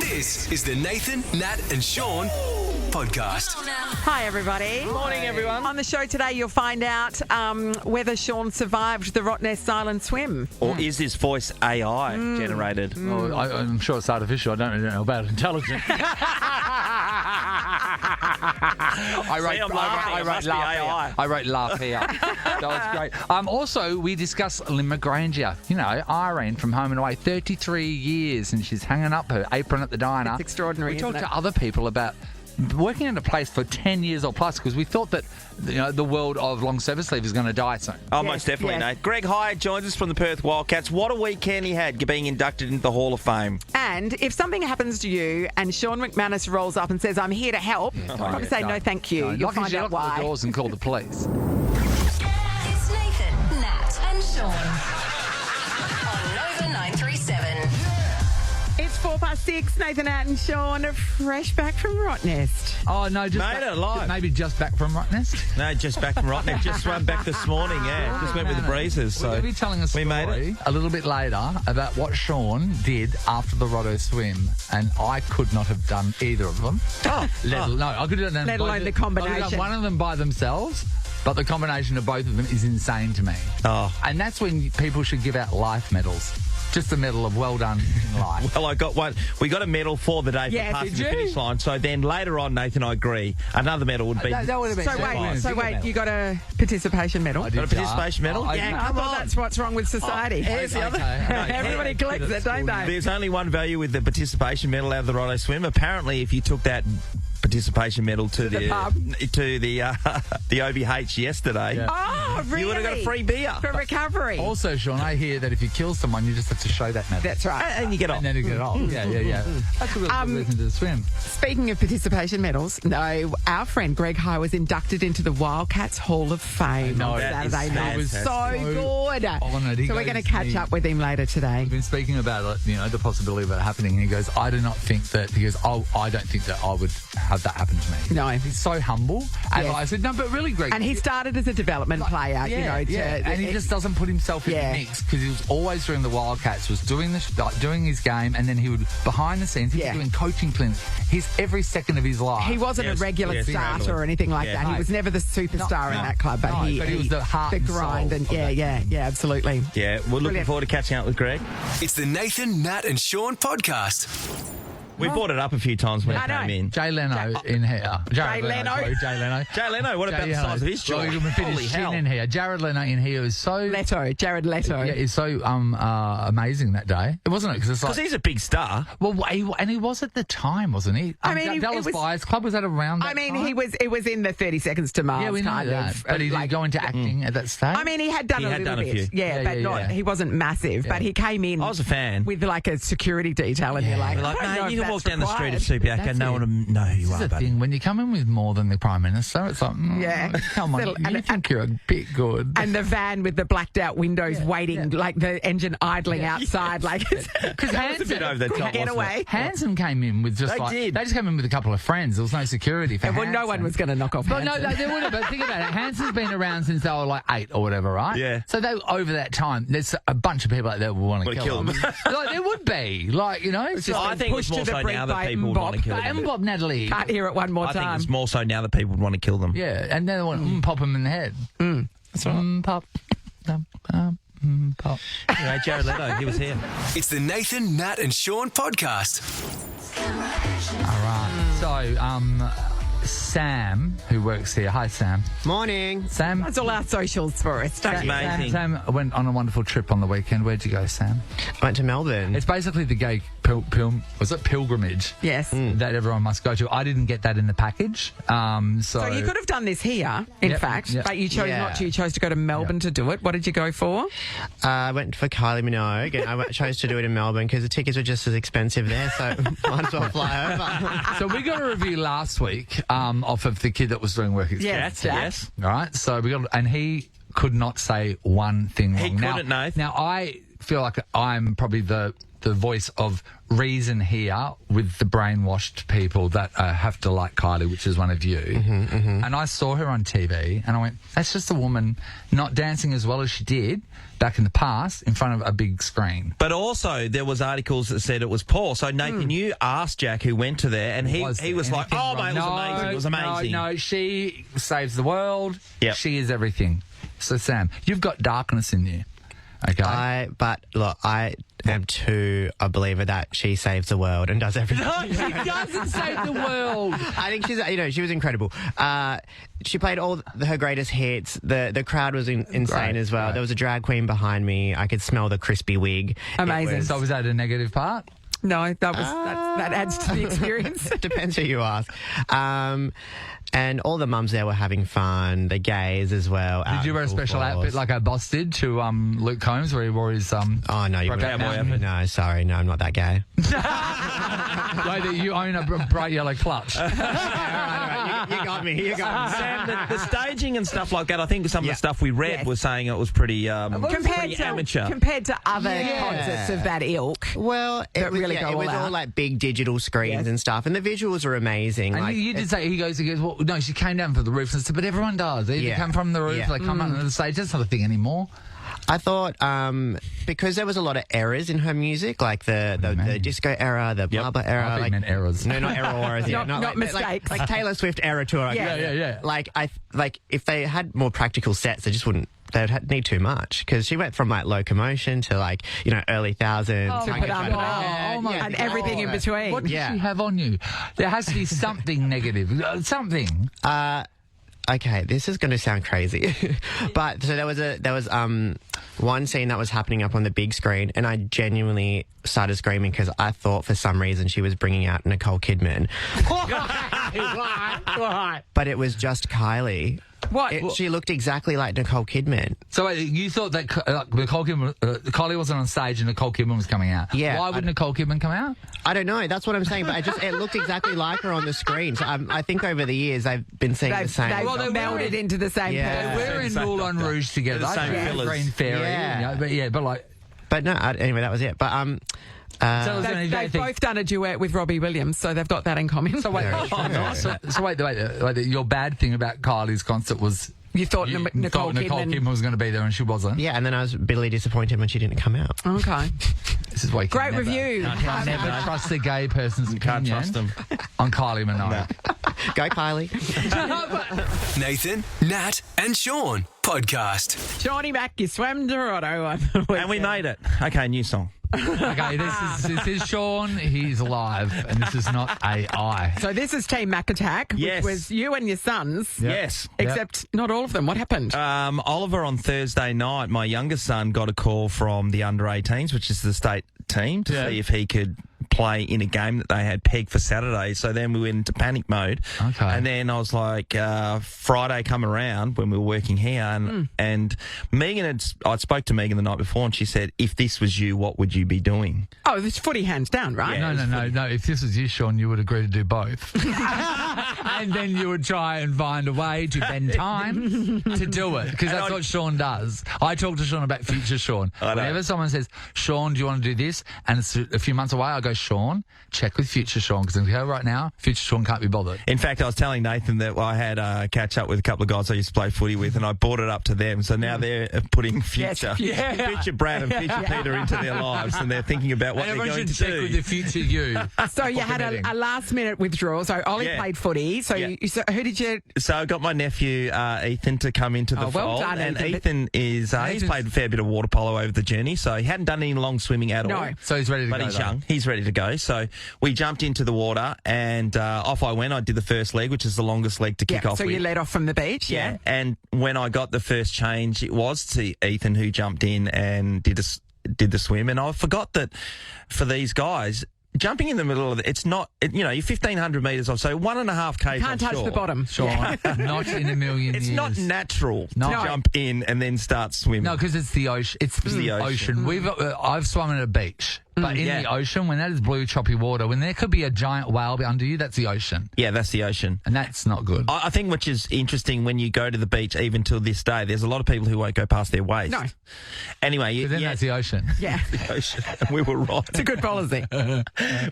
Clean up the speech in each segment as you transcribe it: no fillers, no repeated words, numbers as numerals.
This is the Nathan, Nat and Sean podcast. Hi, everybody. Morning, everyone. On the show today, you'll find out whether Sean survived the Rottnest silent swim. Or is this voice AI generated? Well, I'm sure it's artificial. I don't really know about intelligence. I wrote laugh here. That was great. Also, we discussed Lynn McGranger. You know, Irene from Home and Away, 33 years, and she's hanging up her apron at the diner. It's extraordinary, We talked isn't to it? other people about working in a place for 10 years or plus because we thought that the world of long service leave is going to die soon. Oh, Yes, most definitely, yes. Nate. Greg Hyatt joins us from the Perth Wildcats. What a weekend he had being inducted into the Hall of Fame. And if something happens to you and Sean McManus rolls up and says, I'm here to help, probably say, no, thank you. You'll find out Lock why. the doors and call the police. It's Nathan, Nat and Sean on Nova 937. It's 6:04. Nathan, Nat and Sean are fresh back from Rottnest. Oh, no, just Made it alive. maybe just back from Rottnest. No, just back from Rotto. Just run back this morning, yeah. Just went with the breezes. So We'll be telling a we story made it. a little bit later about what Sean did after the Rotto swim, and I could not have done either of them. Oh, No, I could have done Let both alone the I could have combination. done one of them by themselves, but the combination of both of them is insane to me. Oh. And that's when people should give out life medals. Just a medal of well done in life. Well, I got one. We got a medal for the day for Yes, passing did the you? finish line. So then later on, Nathan, I agree. Another medal would be. That would have been So wait, you got a participation medal? I did. Got a participation medal? I Yeah, did. I come thought on. that's what's wrong with society. Here's the other. Everybody collects it, don't they? There's only one value with the participation medal out of the Rotto swim. Apparently, if you took that participation medal to the pub. to the OVH yesterday, Yeah. Oh, really? you would have got a free beer. For recovery. Also, Sean, I hear that if you kill someone, you just have to show that medal. That's right. And you get off. And then you get off. Yeah. That's a good reason to swim. Speaking of participation medals, no, our friend Greg High was inducted into the Wildcats Hall of Fame know, on that is Saturday night. fantastic. So good. honoured. He So we're goes going to catch to- up with him later today. We've been speaking about it, the possibility of it happening. And he goes, I don't think that I would have that happen to me. No. He's so humble. And Yes. I said, no, but really, Greg. And he started as a development player, and he just doesn't put himself in Yeah. the mix because he was always doing the Wildcats, was doing his game, and then he would behind the scenes, he Yeah. was doing coaching clinics. Every second of his life. He wasn't Yes, a regular yes, starter totally. or anything like Yeah. that. He No. was never the superstar in that club, but No, he was the heart and grind soul and of that yeah, absolutely. Yeah, we're looking Brilliant. forward to catching up with Greg. It's the Nathan, Nat and Sean podcast. We brought it up a few times when I it know. came in. Jay Leno in here. Jay Leno. Sorry, Jay Leno. Jay Leno, what about the size of his jaw? Well, you can fit Holy his hell. chin in here. Jared Leno in here is so Jared Leto. Yeah, it's so amazing that day. It wasn't it? Because it's like, Because he's a big star. well, and he was at the time, wasn't he? I mean, it Dallas was- Buyers Club was that around. That I mean, time? it was in the 30 Seconds to Mars Yeah, we know kind that. of. But he like, didn't go into acting at that stage. I mean, he had done He a had little done a bit. few. Yeah, Yeah, but yeah, not. yeah. He wasn't massive, but he came in. I was a fan. With like a security detail, and you're like, We're like, I don't know mate, you if can walk that's down the street of required. Subiaco, That's no it. one will know who you This is are, the buddy. thing. When you come in with more than the Prime Minister, it's like, Yeah. come on, Little- you and- think you're a bit good. And the van with the blacked out windows waiting, like the engine idling outside, like it's Because That was a bit over the top, wasn't it? getaway. Hanson came in with just They they just came in with a couple of friends. There was no security for Well, no Hanson. one was going to knock off. But no, Hanson. they would have. But think about it. Hanson's been around since they were like 8 or whatever, right? Yeah. So over that time, there's a bunch of people out there who want to Wanna kill kill them. like there would be, it's just I think it's pushed more to the so brink now that by people would want to Mbop. kill them. and Bob Natalie. Can't hear it one more I think time. it's more so now that people would want to kill them. Yeah, and then they want pop him in the head. That's right. Pop, pop. Anyway, Jared Leto, he was here. It's the Nathan, Nat and Sean podcast. All right. So, Sam, who works here. Hi, Sam. Morning. Sam. That's all our socials for us. Don't you? Amazing. Sam went on a wonderful trip on the weekend. Where'd you go, Sam? I went to Melbourne. It's basically the gay pilgrimage Yes. that everyone must go to. I didn't get that in the package. So you could have done this here, in Yep, fact, yep. but you chose Yeah. not to. You chose to go to Melbourne to do it. What did you go for? I went for Kylie Minogue, and I chose to do it in Melbourne because the tickets were just as expensive there, so might as well fly over. So we got a review last week off of the kid that was doing work experience. Jack. Yes. All right. So and he could not say one thing wrong. He couldn't, no. Now I feel like I'm probably the the voice of reason here with the brainwashed people that have to like Kylie, which is one of you. And I saw her on TV and I went, that's just a woman not dancing as well as she did back in the past in front of a big screen. But also, there was articles that said it was Paul. So, Nathan, you asked Jack who went to there, and he was like, oh, mate, it was amazing. No, she saves the world. Yep. She is everything. So, Sam, you've got darkness in you. Okay. But look, I am too a believer that she saves the world and does everything. No, she doesn't save the world. I think she was incredible. She played all her greatest hits. The crowd was insane as well. Great. There was a drag queen behind me. I could smell the crispy wig. Amazing. So was that a negative part? No, that adds to the experience. Depends who you ask. And all the mums there were having fun. The gays as well. Did you wear a special outfit like our boss did to Luke Combs, where he wore his Oh no, you wouldn't. No, sorry, no, I'm not that gay. like that you own a bright yellow clutch. All right. You got me. You got me. Sam, the staging and stuff like that, I think some of the stuff we read was saying it was pretty, pretty amateur. Compared to other concerts of that ilk. Well, it was, it was all like big digital screens and stuff, and the visuals were amazing. And like, you did say, he goes, well, no, she came down from the roof, and said, but everyone does. They come from the roof, they come up on the stage. That's not a thing anymore. I thought because there was a lot of errors in her music, like the disco era, the blah blah era. I think you meant errors. No, not errors. not mistakes. Like Taylor Swift era tour. Yeah. Like if they had more practical sets, they just wouldn't. They'd need too much because she went from like Locomotion to like early thousands. And everything in between. What did she have on you? There has to be something negative. Something. Okay, this is going to sound crazy, but so there was one scene that was happening up on the big screen, and I genuinely started screaming because I thought for some reason she was bringing out Nicole Kidman. Why? But it was just Kylie. What? She looked exactly like Nicole Kidman. So wait, you thought that Nicole Kidman, Kylie wasn't on stage and Nicole Kidman was coming out? Yeah. Why would Nicole Kidman come out? I don't know. That's what I'm saying. But it looked exactly like her on the screen. So I think over the years they've been seeing the same. They melded into the same person. We're in Moulin Rouge together. The same fillers. Green Fairy. But no. Anyway, that was it. But They've both done a duet with Robbie Williams, so they've got that in common. So wait, your bad thing about Kylie's concert was you thought Nicole Kidman was going to be there and she wasn't. Yeah, and then I was bitterly disappointed when she didn't come out. Okay. This is why you great review. Can't never trust a gay person's opinion. Can't trust them on Kylie Minogue. Go Kylie. Nathan, Nat, and Sean podcast. Shauny Mac, you swam to Rotto on the weekend. And we made it. Okay, new song. Okay, this is Sean. He's live, and this is not AI. So this is Team Mac Attack, which was you and your sons. Yep. Yes. Except not all of them. What happened? Oliver on Thursday night, my youngest son got a call from the under-18s, which is the state team, to see if he could play in a game that they had pegged for Saturday. So then we went into panic mode. Okay. And then I was like, Friday come around when we were working here, and Megan I spoke to Megan the night before, and she said, if this was you, what would you be doing? Oh, it's footy hands down, right? Yeah, No. If this was you, Sean, you would agree to do both. And then you would try and find a way to bend time to do it, because that's what Sean does. I talk to Sean about future Sean. Whenever someone says, Sean, do you want to do this? And it's a few months away, I go, Sean, check with future Sean, because right now, future Sean can't be bothered. In fact, I was telling Nathan that I had a catch up with a couple of guys I used to play footy with, and I brought it up to them. So now they're putting future Brad and future Peter into their lives, and they're thinking about what they're going to check do. with the future you. So you had a last minute withdrawal. So Ollie played footy. So, so who did you? So I got my nephew Ethan to come into the fold, well done, and Ethan. he's played a fair bit of water polo over the journey, so he hadn't done any long swimming at all. So he's ready to go. But he's young. He's ready to go. So we jumped into the water, and off I went. I did the first leg, which is the longest leg to kick off so with. you led off from the beach. Yeah. And when I got the first change, it was to Ethan who jumped in and did the swim. And I forgot that for these guys, jumping in the middle of it's not, you're 1,500 metres off, so 1.5 k's. Can't touch the bottom. Sure. Not in a million years. It's not natural to jump in and then start swimming. No, because it's the ocean. It's the ocean. I've swum at a beach. But in the ocean, when that is blue, choppy water, when there could be a giant whale under you, that's the ocean. Yeah, that's the ocean. And that's not good. I think which is interesting when you go to the beach, even till this day, there's a lot of people who won't go past their waist. No. Anyway, But then that's the ocean. Yeah. the ocean. We were right. It's a good policy.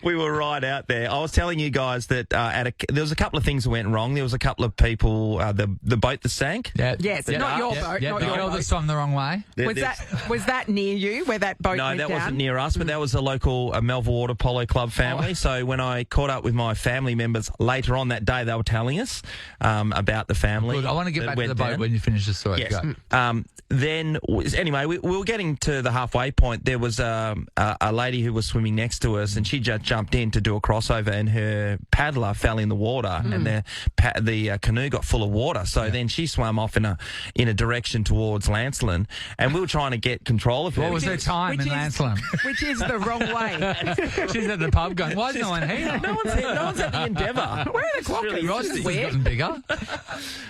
We were right out there. I was telling you guys that there was a couple of things that went wrong. There was a couple of people, the boat that sank. Yeah. Yes, not your boat. Yeah, Not the your girl boat. that swam the wrong way. Was that near you, where that boat No, went that down? wasn't near us, but that was a local Melville Water Polo Club family. So when I caught up with my family members later on that day, they were telling us about the family. Good. I want to get that back to went the boat down. when you finish the story. Yes. Go. Anyway, we were getting to the halfway point. There was a lady who was swimming next to us, and she just jumped in to do a crossover, and her paddler fell in the water, and the canoe got full of water. So then she swam off in a direction towards Lancelin, and we were trying to get control of her. What was her time in Lancelin? Which is the wrong way. She's at the pub going, why is no one here? No one's here. No one's at the Endeavour. Where are the clockers? really This is interesting. weird. Gotten bigger.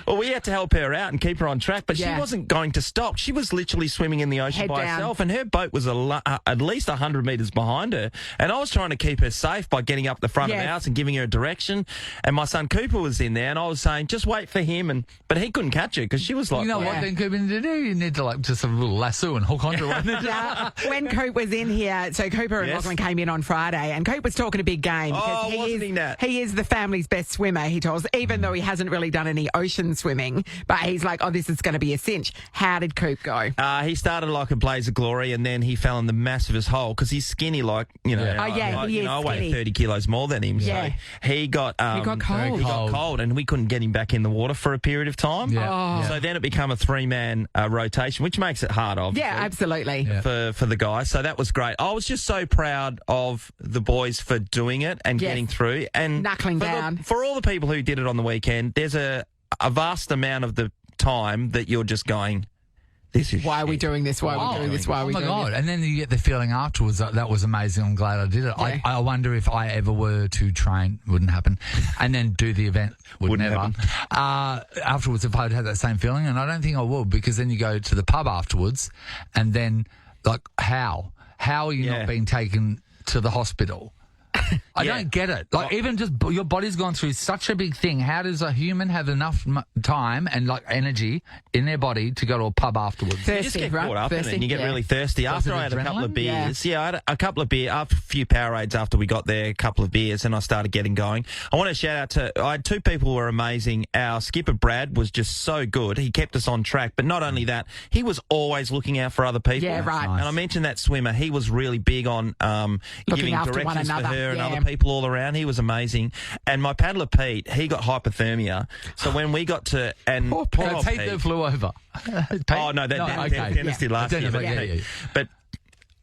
Well, we had to help her out and keep her on track, but Yeah. she wasn't going to stop. She was literally swimming in the ocean Head by down. herself, and her boat was at least 100 metres behind her. And I was trying to keep her safe by getting up the front of the Yes. house and giving her a direction. And my son Cooper was in there, and I was saying, just wait for him. But he couldn't catch her because she was like, You know what then, Cooper, need to do? You need to just have a little lasso and hook onto it. When Coop was in here, so Cooper and Yes. Lachlan came in on Friday, and Coop was talking a big game. Oh, because wasn't he, Nat? he is the family's best swimmer, he tells, even though he hasn't really done any ocean swimming. But he's like, oh, this is going to be a cinch. How did Coop go? He started like a blaze of glory, and then he fell in the massivest hole because he's skinny, like, you know. Yeah. Oh, yeah, I, he you is know, I weigh skinny. 30 kilos more than him. Yeah. So he got got cold. He got cold, and we couldn't get him back in the water for a period of time. Yeah. Oh. So then it became a 3-man rotation, which makes it hard, obviously. Yeah, absolutely. Yeah. For the guys, so that was great. I was just so proud of the boys for doing it and Yes. getting through and Knuckling for down. for all the people who did it on the weekend. There's a vast amount of the time that you're just going, this is Why are we shit. doing this? Why are we doing this? Why are we my doing God. this? And then you get the feeling afterwards that was amazing. I'm glad I did it. Yeah. I wonder if I ever were to train, wouldn't happen, and then do the event, would Wouldn't never. Afterwards, if I'd had that same feeling, and I don't think I would, because then you go to the pub afterwards, and then, like, how are you Yeah. not being taken to the hospital? I Yeah. don't get it. Like, even just your body's gone through such a big thing. How does a human have enough time and like energy in their body to go to a pub afterwards? You just Thirsty, get right? caught up in it Thirsty, and you get yeah. really thirsty. So After is it I had a couple of adrenaline? beers, I had a couple of beers, after a few Powerades after we got there, a couple of beers, and I started getting going. I want to shout out I had 2 people who were amazing. Our skipper, Brad, was just so good. He kept us on track, but not only that, he was always looking out for other people. Yeah, right. And I mentioned that swimmer, he was really big on giving after one directions for another, her and yeah. other people all around. He was amazing. And my paddler, Pete, he got hypothermia. So when we got to... and Poor poor So old Pete that flew over. Oh, no, Dennis did last year. Yeah. But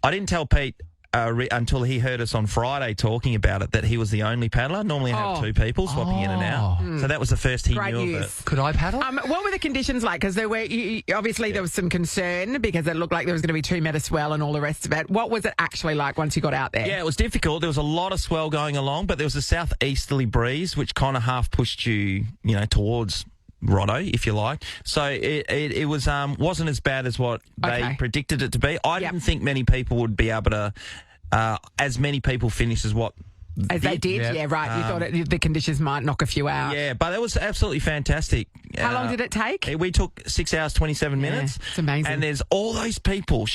I didn't tell Pete until he heard us on Friday talking about it that he was the only paddler. Normally I have 2 people swapping in and out. So that was the first he Great knew of news. it. Could I paddle? What were the conditions like? Because there were obviously there was some concern because it looked like there was going to be 2 metre swell and all the rest of it. What was it actually like once you got out there? Yeah, it was difficult. There was a lot of swell going along, but there was a southeasterly breeze which kind of half pushed you, towards Rotto, if you like. So it was wasn't as bad as what they Okay. predicted it to be. I didn't think many people would be able to, as many people finish as what As they did? Yeah. Yeah, right. You thought the conditions might knock a few out. Yeah, but it was absolutely fantastic. How long did it take? We took 6 hours, 27 minutes. it's amazing. And there's all those people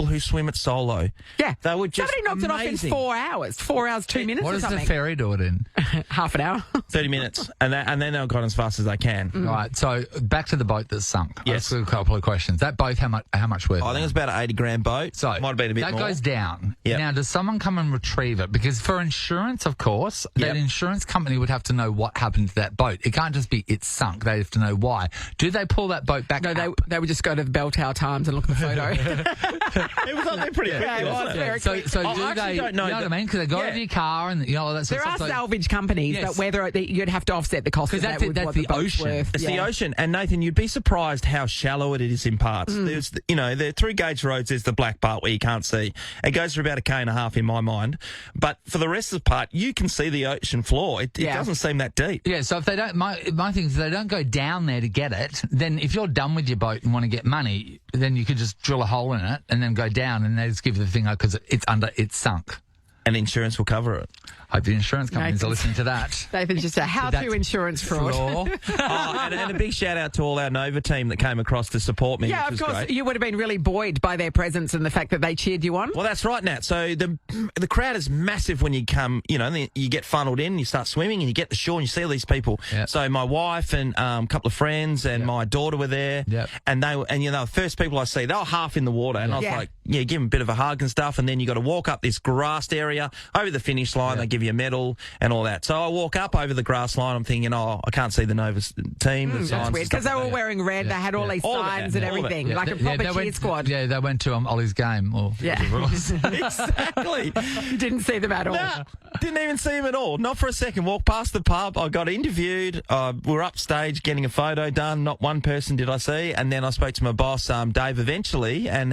who swim it solo. Yeah. They were just Somebody knocked amazing. it off in 4 hours. 4 hours, 2 minutes What or does the something. ferry do it in? Half an hour. 30 minutes. And then they've gone as fast as they can. Right, so back to the boat that sunk. Yes. I've got a couple of questions. That boat, how much worth? I think it was about an 80 grand boat. So might have been a bit that more. goes down. Yep. Now, does someone come and retrieve it? Because for insurance, of course, that Yep. insurance company would have to know what happened to that boat. It can't just be it's sunk. They have to know why. Do they pull that boat back No, up? they would just go to the Bell Tower Times and look at the photo. It was up there pretty quickly, it was wasn't very it? So, quick. so I do actually they? don't know You know what I that- mean? Because they go Yeah. to your car and all that sort There of are stuff. So- salvage companies, Yes. but whether you'd have to offset the cost of 'Cause that that's it, with that's what the boat's ocean. worth. It's the Yeah. ocean. And Nathan, you'd be surprised how shallow it is in parts. There's, the through gauge roads, there's the black part where you can't see. It goes for about 1.5 km in my mind. But for the rest of the part, you can see the ocean floor. It Yeah. doesn't seem that deep. Yeah, so if they don't, my thing is, if they don't don't go down there to get it, then if you're done with your boat and want to get money, then you could just drill a hole in it and then go down and they just give you the thing because it's sunk. And insurance will cover it. Hope the insurance companies are listening to that. Nathan's just a how-to insurance fraud. And a big shout out to all our Nova team that came across to support me. Yeah, which of was course. great. You would have been really buoyed by their presence and the fact that they cheered you on. Well, that's right, Nat. So the crowd is massive when you come, you get funneled in, you start swimming and you get to shore and you see all these people. Yep. So my wife and a couple of friends and my daughter were there. Yep. And they were the first people I see, they were half in the water. And I was like, give them a bit of a hug and stuff. And then you got to walk up this grassed area over the finish line. They give you a medal and all that. So I walk up over the grass line. I'm thinking, I can't see the Nova team. That's weird because they were wearing red. They had all these signs and everything, like a proper cheer squad. Yeah, they went to Ollie's game. Or Exactly. You didn't see them at all. Nah, didn't even see him at all. Not for a second. Walked past the pub. I got interviewed. We were upstage getting a photo done. Not one person did I see. And then I spoke to my boss, Dave, eventually, and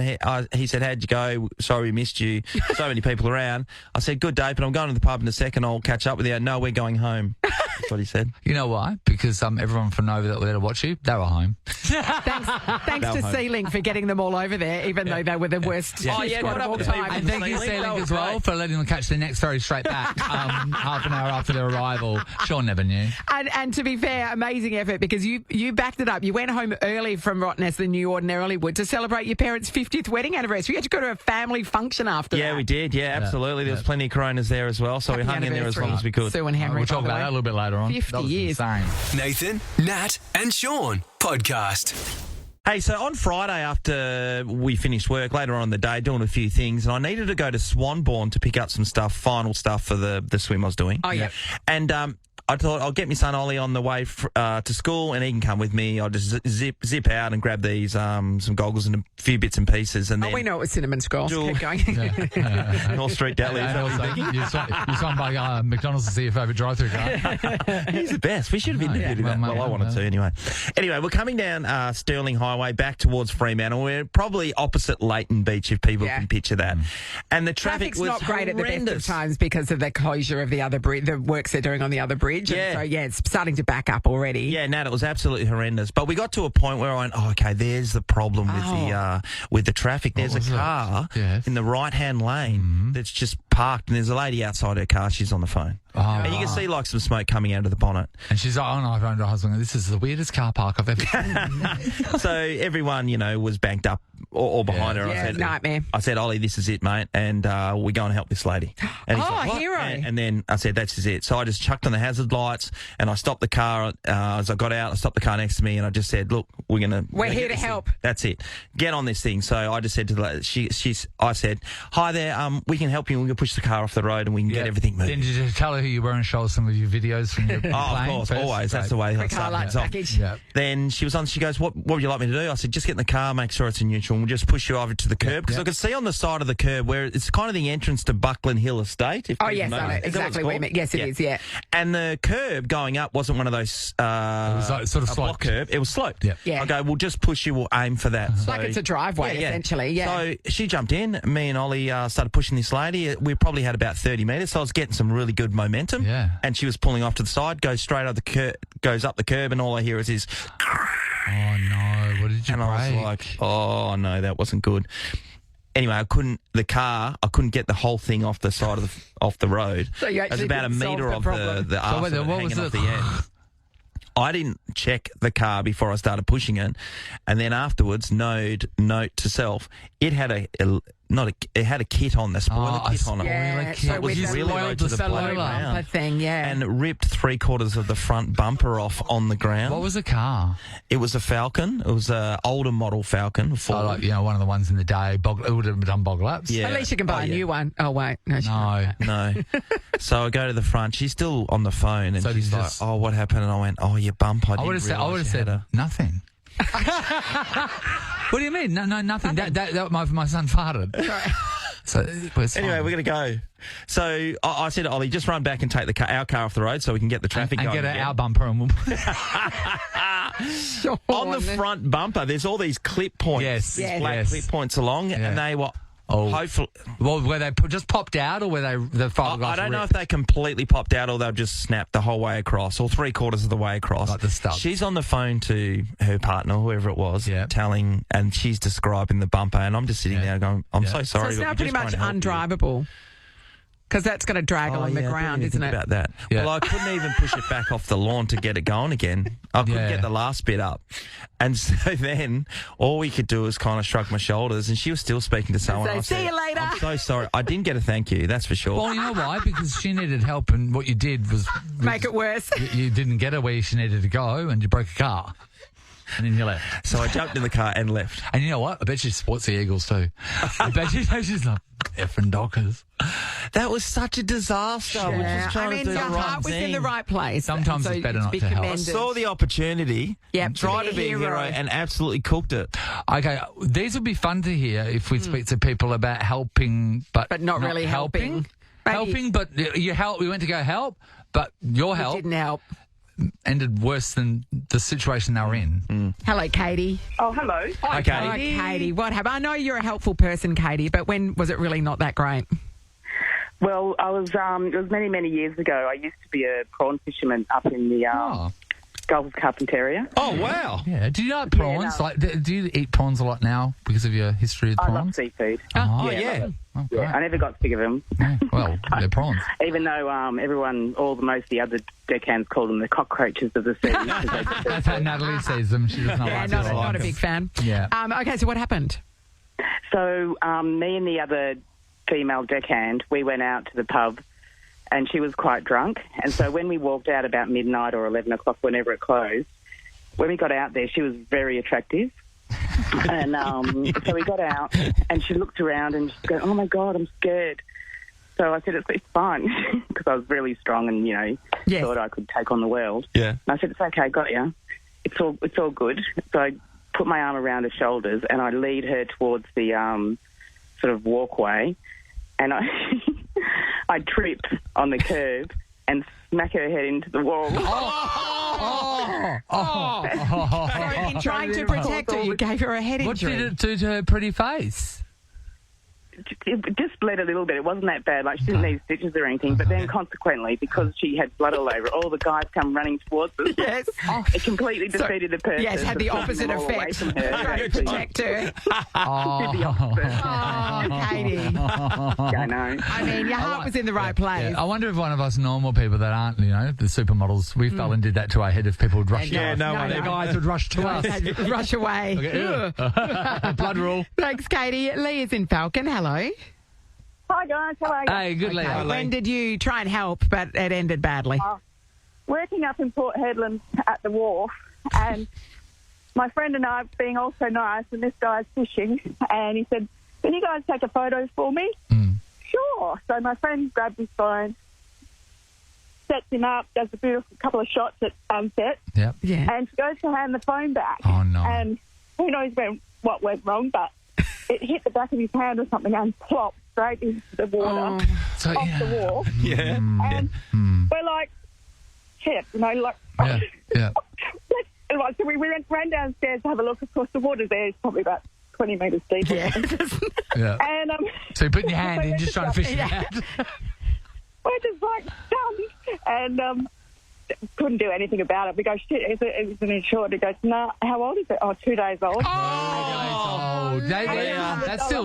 he said, "How'd you go? Sorry we missed you. So many people around." I said, "Good, Dave, but I'm going to the pub in a second. I'll catch up with you." "No, we're going home." That's what he said. You know why? Because everyone from Nova that were there to watch you, they were home. Thanks to C-Link for getting them all over there, even though they were the worst cheer squad of all time. And thank you, C-Link, as well, for letting them catch the next ferry straight back half an hour after their arrival. Sean never knew. And to be fair, amazing effort because you backed it up. You went home early from Rottnest than you ordinarily would to celebrate your parents' 50th wedding anniversary. You had to go to a family function after that. Yeah, we did. Yeah, absolutely. There was plenty of Coronas there as well, so we hung in there as long as we could. Sue and Henry, We'll talk about that a little bit later on. 50 that was years. Insane. Nathan, Nat, and Sean podcast. Hey, so on Friday after we finished work, later on in the day, doing a few things, and I needed to go to Swanbourne to pick up some stuff, final stuff for the swim I was doing. Oh, yeah. And I thought I'll get my son Ollie on the way to school and he can come with me. I'll just zip out and grab these some goggles and a few bits and pieces. And then we know it was cinnamon scrolls. Keep going. North Street Deli. And also, you swung by McDonald's to see your favourite drive-through car. He's the best. We should have interviewed him. Well, I wanted to anyway. Anyway, we're coming down Stirling Highway back towards Fremantle. We're probably opposite Leighton Beach, if people can picture that. And the traffic was not great horrendous. at the best of times because of the closure of the other bridge, the works they're doing on the other bridge. Yeah. And so, it's starting to back up already. Yeah, Nat, it was absolutely horrendous. But we got to a point where I went, okay, there's the problem with the traffic. There's a car in the right-hand lane that's just parked, and there's a lady outside her car. She's on the phone. And you can see like some smoke coming out of the bonnet. And she's like, "Oh no, I've owned her husband. This is the weirdest car park I've ever seen." So everyone, was banked up or behind her. Yeah, nightmare. I said, "Ollie, this is it, mate, and we go and help this lady." And he's like, "What?" hero. And then I said, "That's it." So I just chucked on the hazard lights and I stopped the car. As I got out, I stopped the car next to me and I just said, "Look, we're here to help. That's it. Get on this thing." So I just said to the lady, I said, "Hi there, we can help you. We can push the car off the road and we can get everything moving." Then did you tell her who you were and show us some of your videos from your plane? Of course, always. That's the way I start things off. package. Then she goes, what would you like me to do? I said, just get in the car, make sure it's in neutral, and we'll just push you over to the curb. Because I could see on the side of the curb where it's kind of the entrance to Buckland Hill Estate. Yes, I know exactly what you mean. Yes, it is, yeah. And the curb going up wasn't one of those it was like sort of a sloped. block curb. It was sloped. Yeah. I go, we'll just push you, we'll aim for that. So, Like it's a driveway, essentially, So she jumped in. Me and Ollie started pushing this lady. We probably had about 30 metres, so I was getting some really good momentum. Yeah. And she was pulling off to the side, goes straight up goes up the curb, and all I hear is this. Oh no! What did you And break? I was like, oh no, that wasn't good. Anyway, I couldn't get the whole thing off the side off the road. So you it was actually about a didn't solve metre the of problem. the arse what hanging was off it? the end. I didn't check the car before I started pushing it, and then afterwards, note to self, it had it had a kit on, the spoiler kit on it. Yeah, So so with was the really low to the bloody bumper ground. thing, And ripped 3/4 of the front bumper off on the ground. What was the car? It was a Falcon. It was an older model Falcon. Oh, like, one of the ones in the day. It would have done bog laps. Yeah. At least you can buy a new one. Oh, wait. No. No. So I go to the front. She's still on the phone, and So she's you like, just- "Oh, what happened?" And I went, "Oh, your bump." I would have said nothing. What do you mean? No, nothing. That my son farted. So anyway, we're going to go. So I said to Ollie, just run back and take our car off the road so we can get the traffic and going get again. our bumper and we'll... On the front bumper, there's all these clip points. Yes. These black Yes. clip points along, and they were Oh, Hopefully. well, were they just popped out, or were they the fiberglass? I don't know if ripped? they completely popped out or they'll just snap the whole way across or 3/4 of the way across. Like the stubs. She's on the phone to her partner, whoever it was, Yeah. telling, and she's describing the bumper, and I'm just sitting there going, I'm so So sorry. it's but now we're pretty just much trying to help you." undrivable. Because that's going to drag along the I ground, didn't isn't think it? about that. Yeah. Well, I couldn't even push it back off the lawn to get it going again. I couldn't Yeah. get the last bit up. And so then all we could do was kind of shrug my shoulders, and she was still speaking to someone. say, I "See said, you later." I'm so sorry. I didn't get a thank you, that's for sure. Well, you know why? Because she needed help, and what you did was Make it worse. You didn't get her where she needed to go, and you broke a car. And then you left. So I jumped in the car and left. And you know what? I bet she supports the Eagles too. I bet she's like, effing Dockers. That was such a disaster. We're Yeah. just trying I mean, to do your the right heart was in thing. the right place. Sometimes it's better not be to help. I commended. saw the opportunity, Yep, tried to be a hero, and absolutely cooked it. Okay, these would be fun to hear if we speak to people about helping, but not really helping. Maybe- Helping, but you help. We went to go help, but your It help didn't help. ended worse than the situation they were in. Hello, Katie. Oh, hello. Okay. Hi, Katie. What happened? I know you're a helpful person, Katie, but when was it really not that great? Well, I was. It was many, many years ago. I used to be a prawn fisherman up in the Oh. Gulf of Carpentaria. Oh, wow. Yeah. Do you like prawns? no. Like, do you eat prawns a lot now because of your history with I love prawns? seafood. Oh, Yeah, yeah. Oh, Yeah, great. I never got sick of them. Yeah, well, they're prawns. Even though everyone, most of the other deckhands call them the cockroaches of the sea. 'cause they just- That's how Natalie sees them. She doesn't Yeah, like not, them. not a big fan. Yeah. Okay, so what happened? So me and the other female deckhand, we went out to the pub, and she was quite drunk. And so when we walked out about midnight or 11 o'clock, whenever it closed, when we got out there, she was very attractive. And so we got out, and she looked around and she goes, "Oh my God, I'm scared." So I said, "It's fine," because I was really strong and Yes. thought I could take on the world. Yeah. And I said, "It's okay, got you. It's all good." So I put my arm around her shoulders and I lead her towards the sort of walkway, and I trip on the curb and smack her head into the wall. So in trying to protect her, you gave her a head What injury. did it do to her pretty face? It just bled a little bit. It wasn't that bad. Like, she didn't need stitches or anything. But then, consequently, because she had blood all over, all the guys come running towards us. Yes. It completely defeated the purpose. Yes, had the of pushing opposite them all away effect. from her. Trying to protect her. Oh. The opposite. Oh, Katie. I know. I mean, your heart was in the right place. Yeah. I wonder if one of us normal people that aren't, the supermodels, we fell and did that to our head if people would rush Yeah, to us. no one The ever. guys would rush to us. Rush away. Okay, blood rule. Thanks, Katie. Lee is in Falcon. Hello. Hi guys, how are you? Hey, good lady. Okay, when did you try and help, but it ended badly? Working up in Port Hedland at the wharf, and my friend and I being also nice, and this guy's fishing, and he said, "Can you guys take a photo for me?" Sure. So my friend grabbed his phone, sets him up, does a beautiful couple of shots at sunset, Yep. Yeah. and she goes to hand the phone back. Oh, no. And who knows what went wrong, but it hit the back of his hand or something and plopped straight into the water So, off the wall. Yeah. And we're like, shit, Yeah. Yeah. So we ran downstairs to have a look. Of course, the water there is probably about 20 metres deep. Yeah. Yeah. And So you're putting your hand in, just trying to fish it out. we're just like, done. And couldn't do anything about it. We go, shit, is it insured? He goes, nah, how old is it? Oh, 2 days old. Oh, Yeah. that's still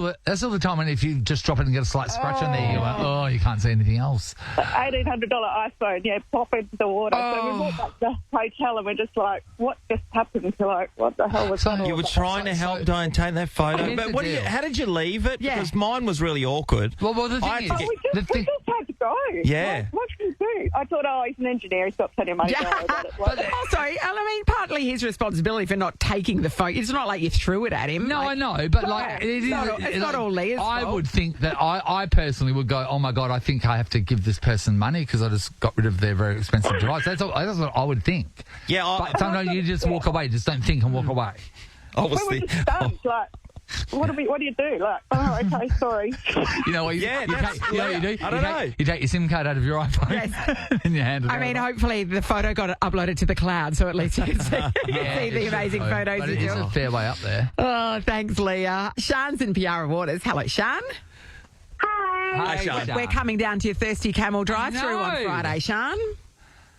the time when if you just drop it and get a slight scratch on there, you're like, oh, you can't see anything else. $1,800 iPhone, pop into the water. So we walked back to the hotel and we're just like, what just happened? We're like, what the hell was that? all You were about? trying to help, don't take that photo. Here's But the what deal. how did you leave it? Yeah. Because mine was really awkward. Well, the I thing had is, to We the just thing, had to go. Yeah. What can you do? I thought, he's an engineer. He's got plenty of money. Yeah. Don't worry about it. But also, I mean, partly his responsibility for not taking the phone. It's not like you threw it at him. no, Like, I know, but like it is. it's not all Leah's I fault. would think that I personally would go, oh my god, I think I have to give this person money because I just got rid of their very expensive device. That's what I would think. Yeah, But sometimes you just walk away, just don't think and walk away. we were obviously. just stunned. Like, what do you do? Like, oh, okay, sorry. You know what? You Yeah, take, you know what you do? I don't know. You take your SIM card out of your iPhone and you hand it I mean, over. hopefully the photo got uploaded to the cloud, so at least you can see, the amazing photos But you it is do. a fair way up there. Oh, thanks, Leah. Sian's in Piara Waters. Hello, Sian. Hi, Sian. We're coming down to your Thirsty Camel drive-through on No. Friday, Sian.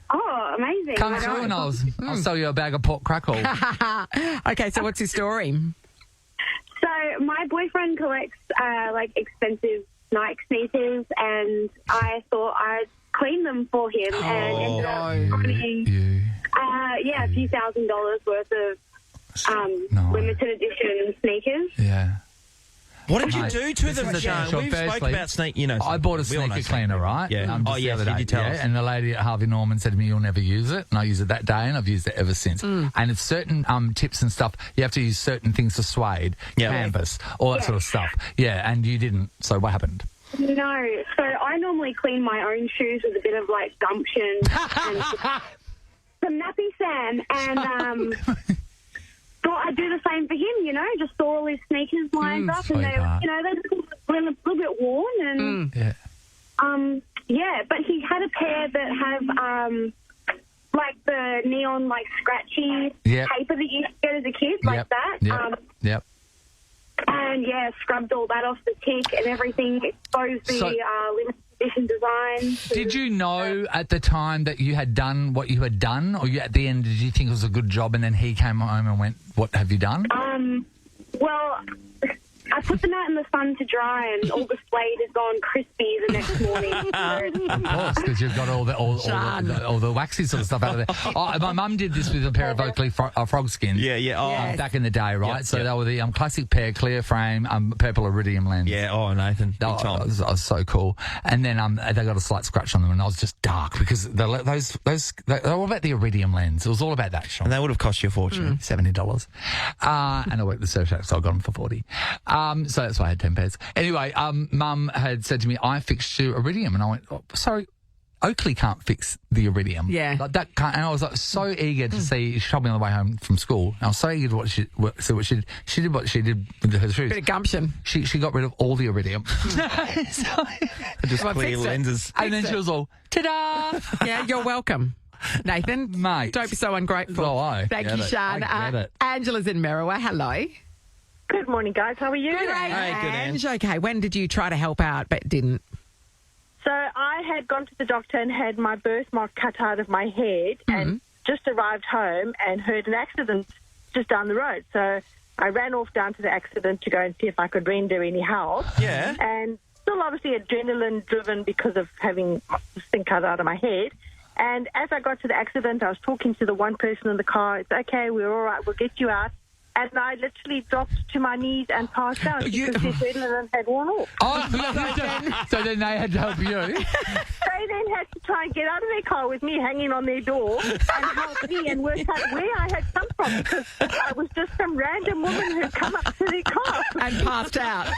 Oh, amazing. Come through and I'll sell you a bag of pork crackle. Okay, so what's your story? So my boyfriend collects expensive Nike sneakers, and I thought I'd clean them for him, and ended up finding a few $1,000s worth of limited edition sneakers. Yeah. What did you Mate, do to them, is the Sean? thing. We've Firstly, spoke about sneak. You know, I bought a we all know sneaker cleaner, right? Yeah. Just the other day. you did tell us. And the lady at Harvey Norman said to me, "You'll never use it." And I used it that day, and I've used it ever since. And it's certain tips and stuff. You have to use certain things for suede, canvas, all that sort of stuff. Yeah, and you didn't. So what happened? No, so I normally clean my own shoes with a bit of gumption and some nappy sand, and thought I'd do the same for him. Just saw all his sneakers lined up, and they were a little bit worn, and but he had a pair that have the neon scratchy paper that you used to get as a kid, that. Yep. And scrubbed all that off the tick and everything, exposed the limited edition design. Did you know at the time that you had done what you had done, or at the end did you think it was a good job, and then he came home and went, "What have you done?" Well, I put them out in the sun to dry, and all the suede is gone crispy the next morning. Of course, because you've got all the waxy sort of stuff out of there. My mum did this with a pair of Oakley frog skins. Back in the day, right? So they were the classic pair, clear frame, purple iridium lens. Yeah. Oh, Nathan. Big time. It was so cool. And then they got a slight scratch on them, and I was just dark because they were all about the iridium lens. It was all about that, Sean. And they would have cost you a fortune. $70. And I worked the surf shack, so I got them for $40. So that's why I had 10 pairs. Anyway, Mum had said to me, "I fixed your iridium," and I went, "Oh, sorry, Oakley can't fix the iridium." Yeah. That can't. And I was so eager to see. She told me on the way home from school. And I was so eager to see what she did. She did what she did with her shoes. Bit of gumption. She got rid of all the iridium. Just clear lenses. And then she was all, "Ta-da!" Yeah, you're welcome, Nathan. Mate. Don't be so ungrateful. Oh, I Thank get you, it. Sian. I get it. Angela's in Merriwa. Hello. Good morning, guys. How are you? Good, Hey, good, Ange. Okay, when did you try to help out but didn't? So I had gone to the doctor and had my birthmark cut out of my head, and just arrived home and heard an accident just down the road. So I ran off down to the accident to go and see if I could render any help. Yeah. And still obviously adrenaline driven because of having this thing cut out of my head. And as I got to the accident, I was talking to the one person in the car. "It's okay, we're all right, we'll get you out." And I literally dropped to my knees and passed out because the adrenaline had worn off. So then they had to help you. They then had to try and get out of their car with me hanging on their door and help me and work out where I had come from, because I was just some random woman who'd come up to their car. And passed out.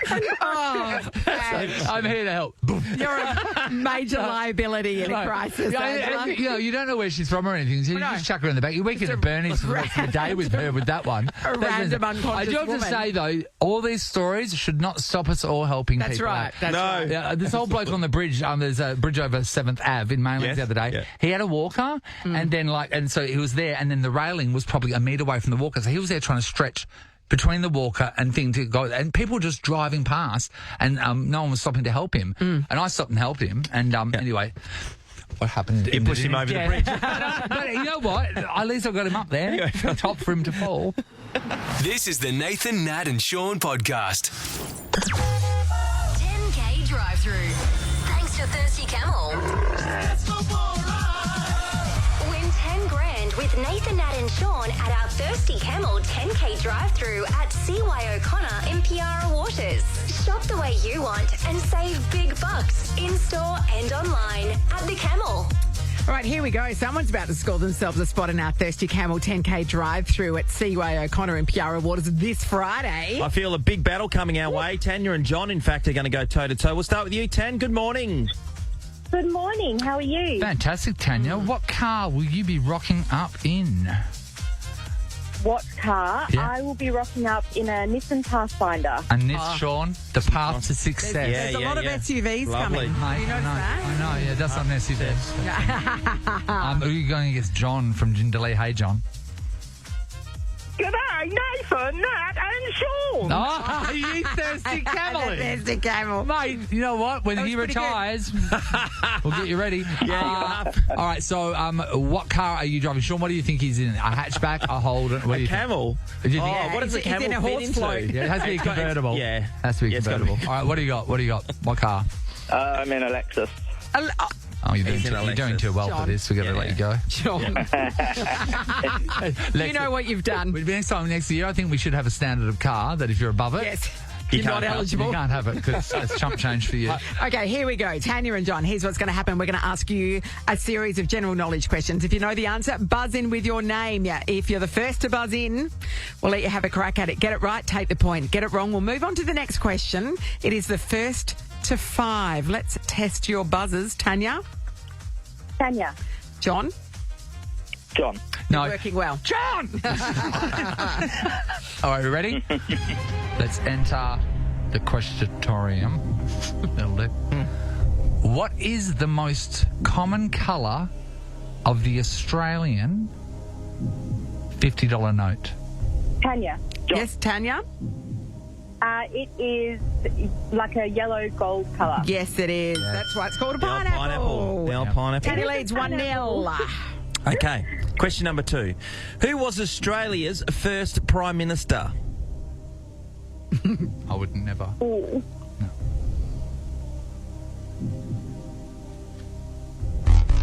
I'm here to help. You're a major liability in a crisis, Angela. You don't know where she's from or anything, so you just chuck her in the back. You weekend at Bernie's for the rest of the day with her with that one. A random unconscious I do have woman. to say, though, all these stories should not stop us all helping That's people right. out. That's right. Yeah, this old bloke on the bridge, there's a bridge over 7th Ave in Mainland the other day. Yeah. He had a walker, and then and so he was there, and then the railing was probably a metre away from the walker, so he was there trying to stretch between the walker and thing to go, and people were just driving past, and no one was stopping to help him, and I stopped and helped him, and anyway. What happened? You pushed him over the bridge. But you know what? At least I got him up there, top for him to fall. This is the Nathan, Nat and Sean podcast. 10K drive-through. Thanks to Thirsty Camel. Win 10 grand with Nathan, Nat and Sean at our Thirsty Camel 10K drive-through at CY O'Connor in Piara Waters. Shop the way you want and save big bucks in-store and online at the Camel. All right, here we go. Someone's about to score themselves a spot in our Thirsty Camel 10K drive-through at CY O'Connor in Piara Waters this Friday. I feel a big battle coming our way. Tanya and John, in fact, are going to go toe-to-toe. We'll start with you, Tan. Good morning. Good morning. How are you? Fantastic, Tanya. What car will you be rocking up in? what car. Yeah. I will be rocking up in a Nissan Pathfinder. And this, Sean, the path to success. There's a lot of SUVs Lovely. coming. Mate, You notice that? I know, yeah, that's on SUV. Who are you going against? John from Jindalee. Hey, John. G'day, Nathan, Nat and Sean. Oh, you thirsty camel. Thirsty camel. Mate, you know what? When That was he pretty good. retires, we'll get you ready. Yeah, All right, so what car are you driving? Sean, what do you think he's in? A hatchback, a Holden? What do you think? Camel. Do you think- Oh, what does a He's in camel a fit horse into? float. Yeah, it has to be It's got- convertible. Yeah. Has to be Yeah, it's gotta convertible. be. All right, what do you got? What do you got? What car? I'm in a Lexus. Oh, you're doing, He's in a you're doing Lexus. too well John. for this. We're going to let you go. John, you know what you've done. We'd be next time next year. I think we should have a standard of car that if you're above it, Yes. You You're not can't have- eligible. you can't have it because it's chump change for you. Okay, here we go. Tanya and John, here's what's going to happen. We're going to ask you a series of general knowledge questions. If you know the answer, buzz in with your name. Yeah, if you're the first to buzz in, we'll let you have a crack at it. Get it right, take the point. Get it wrong, we'll move on to the next question. It is the first to 5. Let's test your buzzers. Tanya, Tanya. John, John. No, working well. John. All right, we ready? Let's enter the questionarium. That'll do. What is the most common colour of the Australian $50 note? Tanya. Yes, Tanya? It is like a yellow gold colour. Yes, it is. That's why it's called a The old pineapple. pineapple. The old pineapple. Tanya leads 1-0. Okay. Question number 2. Who was Australia's first Prime Minister? I would never. Ooh.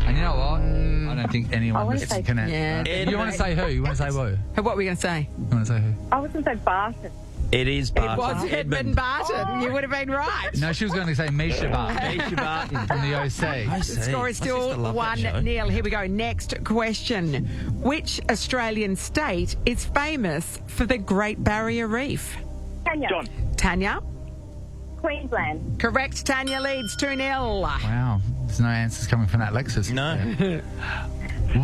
And you know what? I don't think anyone wanna listening say- can answer Yeah. that. You want to say who? You want to say who? What were we going to say? You want to say who? I was going to say Barton. It is Barton. It was Edmund Barton. You would have been right. No, she was going to say Misha Barton Misha Barton. from the OC. I The see. score is My still sister loved that show. 1-0. Here we go. Next question. Which Australian state is famous for the Great Barrier Reef? Tanya. John. Tanya? Queensland. Correct. Tanya leads 2-0. Wow, there's no answers coming from that Lexus. No.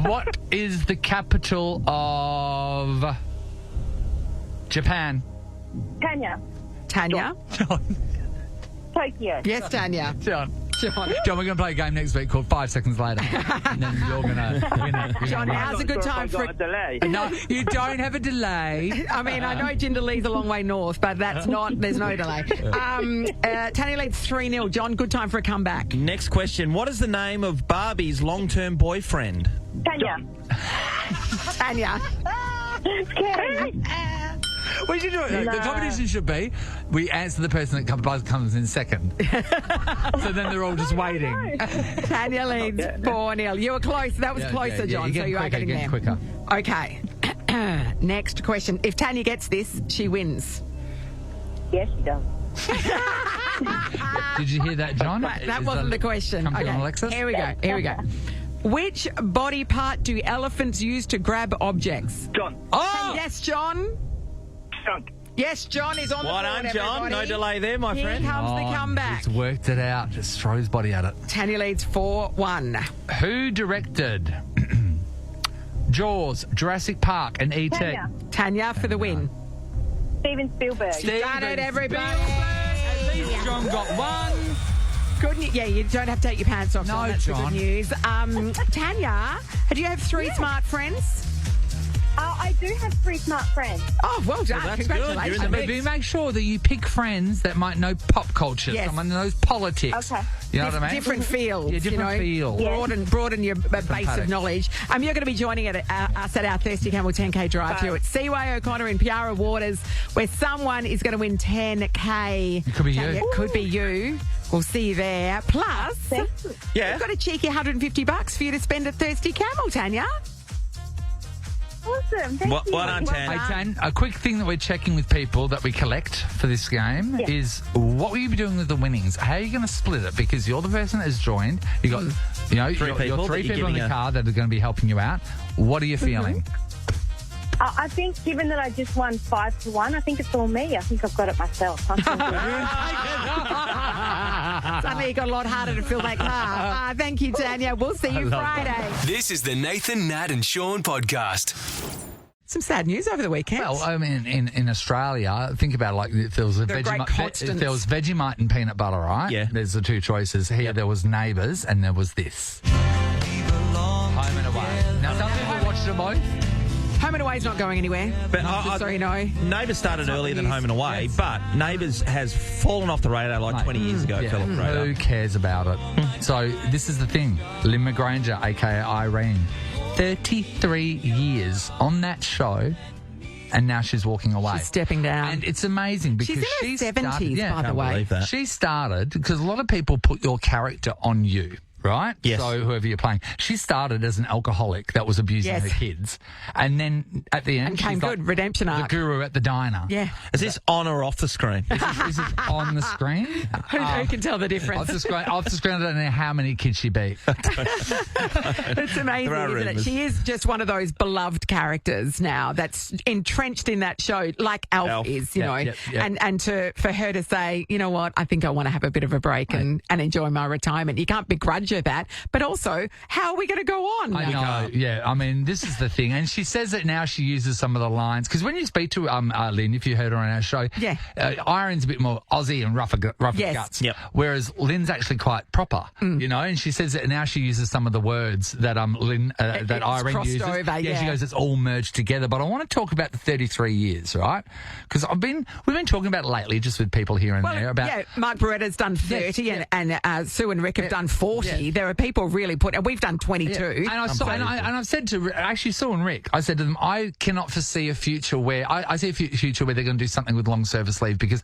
What is the capital of Japan? Tanya. Tanya? Tokyo. Yes, Tanya. John. John. John, we're going to play a game next week called 5 Seconds Later. And then you're going to... John, now's a good time for... a delay. No, you don't have a delay. I mean, I know Jindalee's a long way north, but that's not... There's no delay. Tanya leads 3-0. John, good time for a comeback. Next question. What is the name of Barbie's long-term boyfriend? Tanya. Tanya. We should do it. The competition should be we answer the person that comes in second. So then they're all just waiting. Tanya leads 4-0. You were close. That was closer, John, so you are getting there. quicker. Okay. Next question. If Tanya gets this, she wins. Yes, she does. Did you hear that, John? That wasn't the question. Come Okay. on, Alexis. Here we go. Here we go. Which body part do elephants use to grab objects? John. Oh! Yes, John. Trunk. Yes, John is on the Well board, done, John. everybody. No delay there, my Here friend. comes the comeback. He's worked it out. Just throw his body at it. Tanya leads 4-1. Who directed Jaws, Jurassic Park, and E.T.? Tanya. Tanya for the win. Steven Spielberg. Done it, everybody. At least John got one. Good. Yeah, you don't have to take your pants off. No, John. That's the John. good news. Tanya, do you have 3 smart friends? I do have 3 smart friends. Oh, well done. Well, that's good. You're in Congratulations. the But make sure that you pick friends that might know pop culture, Yes. someone that knows politics. Okay. You know what I mean? Different fields. Yeah, different fields. Broaden your base paddock. of knowledge. You're going to be joining us at our Thirsty Camel 10K drive through at Seaway O'Connor in Piara Waters, where someone is going to win 10K. It could be Tanya, you. It could be you. We'll see you there. Plus, Yeah. we've got a cheeky $150 for you to spend at Thirsty Camel, Tanya. Awesome. Thank you. Well done, Tan. Hey, Tan, a quick thing that we're checking with people that we collect for this game is what will you be doing with the winnings? How are you going to split it? Because you're the person that has joined. You got, Three you're people three that you're people in the giving car that are going to be helping you out. What are you feeling? I think given that I just won 5-1, I think it's all me. I think I've got it myself. I'm Suddenly it got a lot harder to fill that car. Thank you, Tanya. We'll see you Friday. This is the Nathan, Nat and Sean podcast. Some sad news over the weekend. Well, I mean, in Australia, think about it like if there was They're great if there was Vegemite and peanut butter, right? Yeah. There's the two choices. Here there was Neighbours and there was this. Home and Away. Now, some people watched them both. Home and Away's not going anywhere. But Just so you know. Neighbours started earlier than news. Home and Away, Yes. but Neighbours has fallen off the radar like 20 years ago. It fell off the radar. Who cares about it? So this is the thing. Lynn McGranger, a.k.a. Irene, 33 years on that show, and now she's walking away. She's stepping down. And it's amazing because She's in her 70s, started, by the Can't way. believe that. She started because a lot of people put your character on you, right? Yes. So whoever you're playing. She started as an alcoholic that was abusing Yes. her kids. And then at the end, And came she's like good, redemption the arc. guru at the diner. Yeah. Is this on or off the screen? Is it on the screen? Who can tell the difference? Off the screen, I don't know how many kids she beat. It's amazing, There are isn't it? rumours. She is just one of those beloved characters now that's entrenched in that show, like Alf is, you Yep, know. yep, yep. And for her to say, you know what, I think I want to have a bit of a break and enjoy my retirement. You can't begrudge her that. But also, how are we going to go on? I know, yeah. I mean, this is the thing. And she says that now she uses some of the lines. Because when you speak to Lynn, if you heard her on our show, Yeah. Irene's a bit more Aussie and rougher Yes. guts. Yep. Whereas Lynn's actually quite proper, you know. And she says that now she uses some of the words that Lynn, that It's Irene crossed uses. over, She yeah. goes, it's all merged together. But I want to talk about the 33 years, right? Because we've been talking about it lately, just with people here and there about. yeah, Mark Beretta's done 30 Yes, and Sue and Rick have done 40. Yeah. There are people really and we've done 22. And I've said to actually Sue and Rick, I said to them, I cannot foresee a future where I see a future where they're going to do something with long service leave because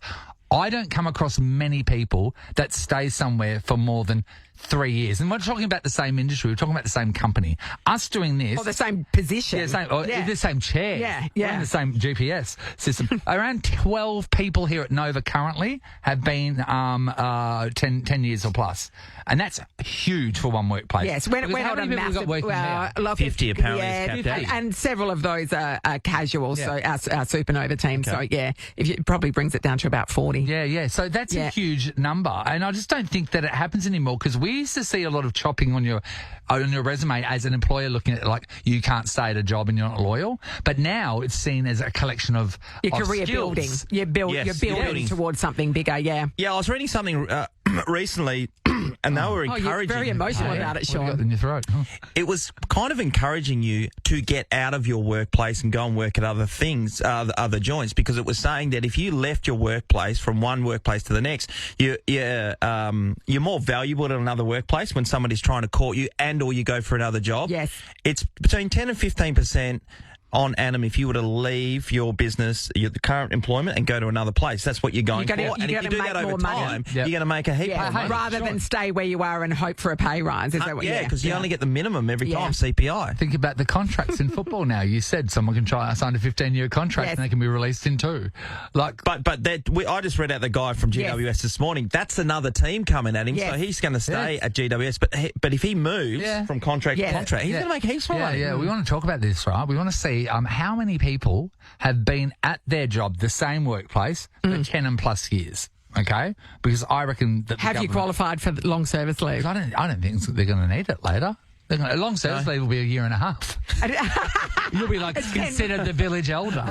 I don't come across many people that stay somewhere for more than 3 years. And we're talking about the same industry. We're talking about the same company. Us doing this. Or the same position. Yeah, the same chair. Yeah, We're yeah. in the same GPS system. Around 12 people here at Nova currently have been 10 years or plus. And that's huge for one workplace. Yes, we're Because how held a many people we've massive. got working there? A lot of 50 apparently is capped and, out. and several of those are casual. Yeah. So our Supernova team. So yeah, it probably brings it down to about 40. Yeah. So that's a huge number, and I just don't think that it happens anymore because we used to see a lot of chopping on your resume as an employer looking at it like you can't stay at a job and you're not loyal. But now it's seen as a collection of Your career skills. building. You're Yes, building building. towards something bigger. Yeah. Yeah, I was reading something recently, and they were Oh, encouraging. you're very emotional about it, What have you got Sean. in your throat? Oh. It was kind of encouraging you to get out of your workplace and go and work at other things, other joints, because it was saying that if you left your workplace from one workplace to the next, you're more valuable at another workplace when somebody's trying to court you or you go for another job. Yes. It's between 10 and 15% on annum if you were to leave your business, your current employment, and go to another place. That's what you're going You're gonna- for. And you're if you gonna do that make over more money. time, Yep. you're going to make a heap Yeah, more money. rather than stay where you are and hope for a pay rise. Is that what? Yeah, because you only get the minimum every Yeah. time, CPI. Think about the contracts in football now. You said someone can sign a 15-year contract Yes. and they can be released in 2. Like, But I just read out the guy from GWS this morning. That's another team coming at him, Yes. so he's going to stay Yes. at GWS. But if he moves Yeah. from contract Yeah. to contract, he's Yeah. going to make heaps more money. Yeah, we want to talk about this, right? We want to see how many people have been at their job, the same workplace, for 10 and plus years. Okay, because I reckon that the Have you government- qualified for the long service leave? I don't think they're going to need it later. A long service leave will be a year and a half. You'll be like considered the village elder.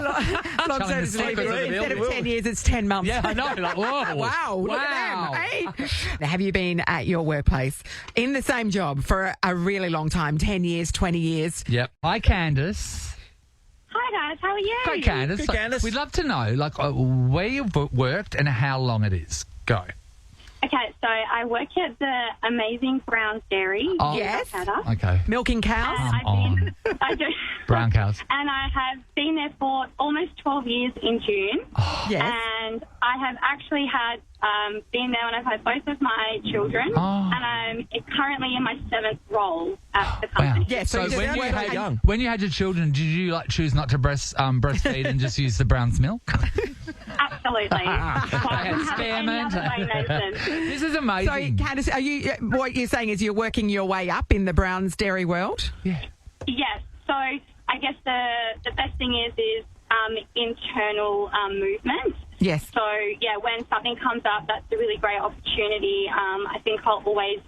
Long Telling service the leave. secrets of the Instead of building. 10 years, it's 10 months. Yeah, I know. Like, whoa, Wow, look wow. at them. Hey. Have you been at your workplace in the same job for a really long time, 10 years, 20 years? Yep. Hi, Candice. Hi guys, how are you? Hi, Candice. Good, Candice. We'd love to know, where you've worked and how long it is. Go. Okay, so I work at the amazing Brown's Dairy. Oh. in Yes. Calcutta. Okay. Milking cows? I do. Brown cows. And I have been there for almost 12 years in June. Yes. And I have actually had been there when I've had both of my children. Oh. And I'm currently in my 7th role at the company. Wow. Yeah, so you when just you, work had, young. when you had your children, did you choose not to breastfeed and just use the Brown's milk? Absolutely. Experiment. Any other way, Nathan. This is So, amazing. Candice, are you? What you're saying is you're working your way up in the Browns Dairy world? Yeah. Yes. So I guess the best thing is internal movement. Yes. So yeah, when something comes up, that's a really great opportunity. I think I'll always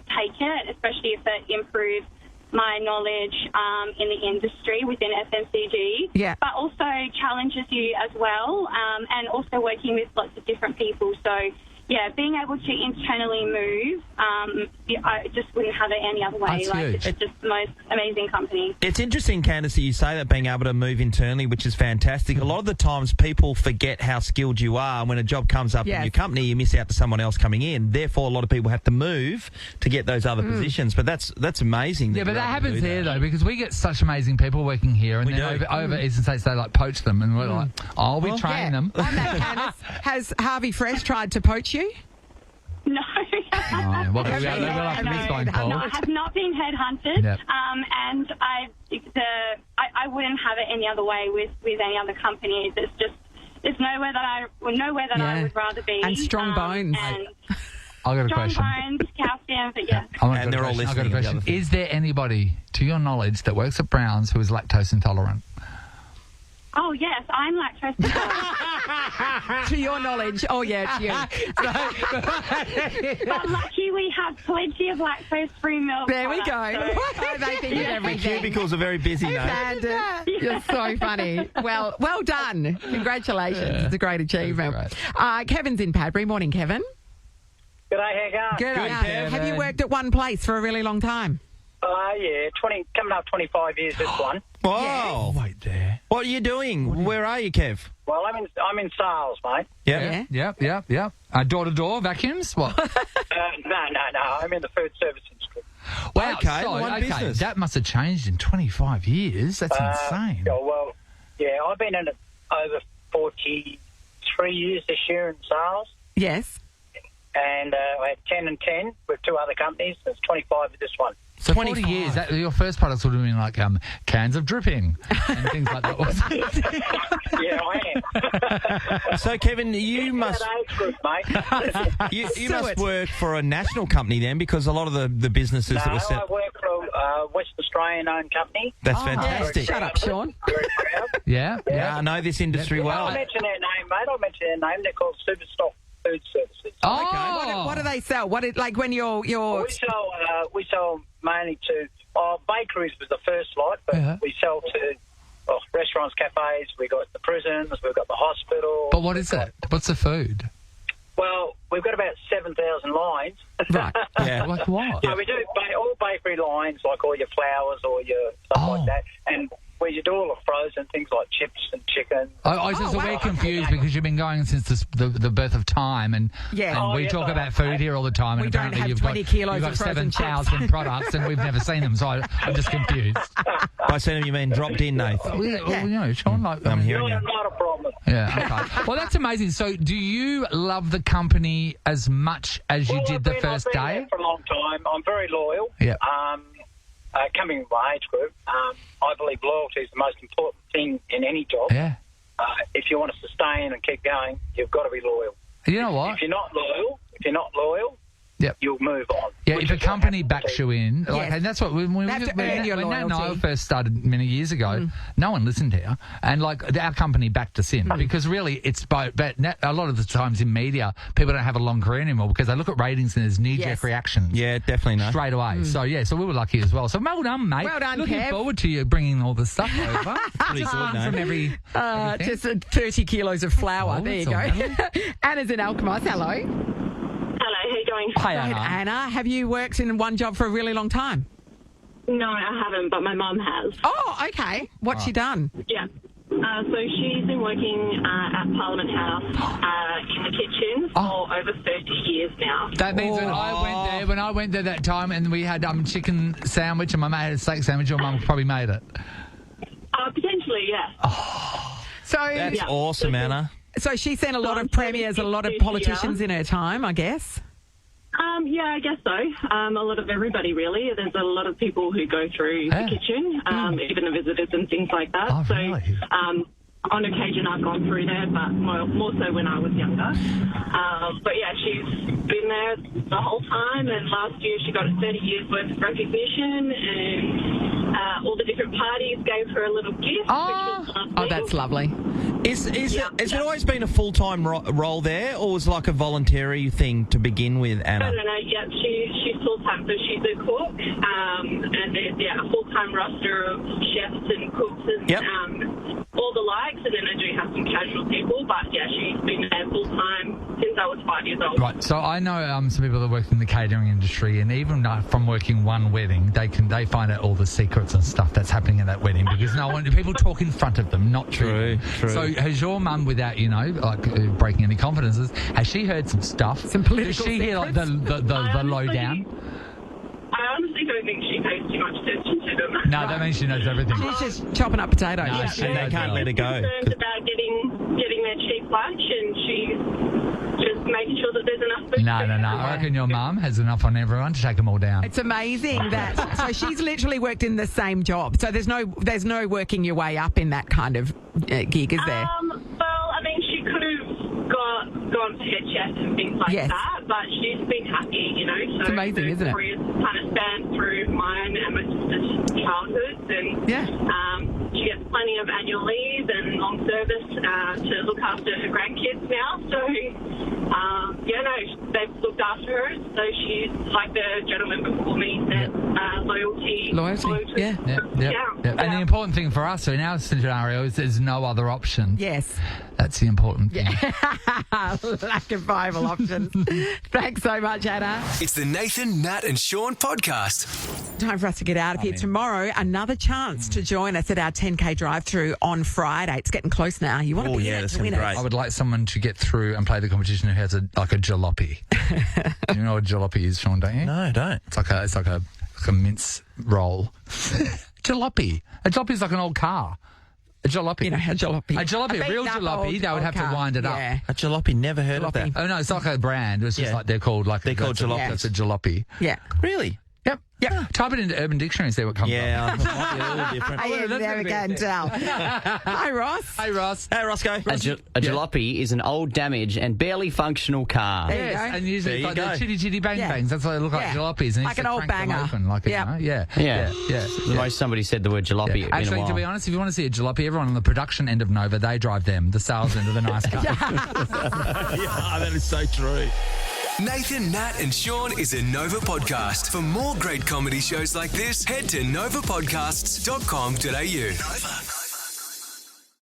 take it, especially if it improves my knowledge in the industry within FMCG, but also challenges you as well, and also working with lots of different people. So, yeah, being able to internally move, I just wouldn't have it any other way. That's huge. It's just the most amazing company. It's interesting, Candice, that you say that, being able to move internally, which is fantastic. A lot of the times people forget how skilled you are. When a job comes up in your company, you miss out to someone else coming in. Therefore, a lot of people have to move to get those other positions. But that's amazing. Yeah, but that happens here, though, because we get such amazing people working here, and then over Eastern States, they, like, poach them, and we're like, we train them. On that, Candice, has Harvey Fresh tried to poach you? No. I have not been headhunted, and I wouldn't have it any other way with any other company. There's nowhere that I would rather be. And strong bones. And I got a strong question. bones, calcium, but yeah. And they're all listening. I got a to the question. other thing. Is there anybody, to your knowledge, that works at Browns who is lactose intolerant? Oh, yes, I'm lactose intolerant. To your knowledge, it's you. But lucky we have plenty of lactose-free milk. There we go. products, so- They think of The everything. cubicles are very busy, though. Candice, you're so funny. Well done. Congratulations. It's a great achievement. Kevin's in Padbury. Morning, Kevin. G'day, how you going? Good. Have you worked at one place for a really long time? Yeah, coming up 25 years this one. Wow. Wait there. What are you doing? Where are you, Kev? Well, I'm in sales, mate. Yep. Door-to-door vacuums? What? No. I'm in the food service industry. Wow, Okay, so, one business. that must have changed in 25 years. That's insane. I've been in it over 43 years this year in sales. Yes. And I had 10 and 10 with two other companies. There's 25 with this one. So 40 years, your first products would have been like cans of dripping and things like that. Yeah, I am. So, Kevin, you must... That age group, mate. You must work for a national company then, because a lot of the businesses that were set... I work for a West Australian-owned company. That's fantastic. Shut up, Sean. Very proud. Yeah, I know this industry well. I'll mention their name, mate. I'll mention their name. They're called Superstock Food Services. What do they sell? Like when you're... We sell mainly to bakeries was the first lot, but we sell to restaurants, cafes. We got the prisons, we've got the hospital. But what is it? What's the food? Well, we've got about 7,000 lines. Right. Yeah. Like what? So we do all bakery lines, like all your flours or your stuff like that, and we do all the frozen things like chips and chicken. So we're confused because you've been going since the birth of time, and we talk about food here all the time, and don't apparently have you've 20 kilos got of frozen 7,000 products, and we've never seen them, so I'm just confused. By saying you mean dropped in, Nathan? Well, Sean, I'm hearing you. Not a problem. Yeah, okay. Well, that's amazing. So do you love the company as much as you did the first I've been day? there for a long time. I'm very loyal. Yeah. Coming from my age group, I believe loyalty is the most important thing in any job. Yeah. If you want to sustain and keep going, you've got to be loyal. You know what? If you're not loyal, Yep. you'll move on. Yeah, if a company backs you in, and that's what when Nat and I first started many years ago, no one listened here, and our company backed us in because really it's but a lot of the times in media people don't have a long career anymore because they look at ratings and there's knee-jerk reactions. Yeah, definitely no. Straight away. So we were lucky as well. So well done, mate. Well done, Looking Kev. forward to you bringing all this stuff over. Pretty good, From mate. everything. Just 30 kilos of flour. Oh, There you that's go. Anna's in Alkmaar. Hello. Hello, how you going? Hi, Go ahead, Anna. Anna, have you worked in one job for a really long time? No, I haven't, but my mum has. Oh, okay. What's she done? Yeah. So she's been working at Parliament House in the kitchen for over 30 years now. That means when I went there that time and we had chicken sandwich and my mate had a steak sandwich, your mum probably made it. Potentially, yeah. So That's awesome, Anna. So she's seen a lot of premiers, a lot of politicians in her time, I guess. Yeah, I guess so. A lot of everybody, really. There's a lot of people who go through the kitchen, even the visitors and things like that. Oh, really? On occasion, I've gone through there, but more so when I was younger. But yeah, she's been there the whole time, and last year she got 30 years worth of recognition, and all the different parties gave her a little gift, which was lovely. Oh, that's lovely. Has it always been a full-time role there, or was it like a voluntary thing to begin with, Anna? No. Yeah, she's full time. So she's a cook, and then there's a full-time roster of chefs and cooks and all the likes, and then I do have some casual people, but she's been there full-time since I was 5 years old. Right, so I know some people that work in the catering industry, and even from working one wedding, they find out all the secrets and stuff that's happening at that wedding because people talk in front of them, not true. So has your mum, without breaking any confidences, has she heard some stuff? Some political Does she hear the lowdown? I honestly don't think she pays too much attention to them. No, that means she knows everything. She's just chopping up potatoes. No, they can't let her go. She's concerned about getting their cheap lunch, and she's just making sure that there's enough food. No. I reckon your mum has enough on everyone to take them all down. It's amazing that. So she's literally worked in the same job. So there's no working your way up in that kind of gig, is there? Well, I mean, she could have gone to head chef and things like that, but she's been happy, So it's amazing, isn't it? Her career's kind of spanned through mine and my sister's childhoods, and she gets plenty of annual leave and long service to look after her grandkids now. So, they've looked after her. So she's, like the gentleman before me said, loyalty. Yeah. And the important thing for us in our scenario is there's no other option. Yes. That's the important thing. Lack of viable options. Thanks so much, Anna. It's the Nathan, Nat and Sean podcast. Time for us to get out of here. Tomorrow, another chance to join us at our 10K drive-through on Friday. It's getting close now. You want to be in it to win it. I would like someone to get through and play the competition who has a jalopy. You know what a jalopy is, Sean, don't you? No, I don't. It's like a mince roll. Jalopy. A jalopy is like an old car. A jalopy. A jalopy. A real jalopy, they would have to wind it up. A jalopy, never heard of that. Oh, no, it's like a brand. It's just like they're called jalopy. It's a jalopy. Yeah. Really? Yep. Type it into Urban Dictionary and see what comes up. It might be a little different. I never can tell. Hi, Ross. Hey, Ross. Hey, Roscoe. A jalopy is an old, damaged and barely functional car. There you go. And usually it's like the chitty bang bangs. That's why they look like jalopies. And Like an old banger. The most somebody said the word jalopy in a Actually, while. to be honest, if you want to see a jalopy, everyone on the production end of Nova, they drive them. The sales end of the nice car. That is so true. Nathan, Nat and Sean is a Nova podcast. For more great comedy shows like this, head to novapodcasts.com.au. Nova.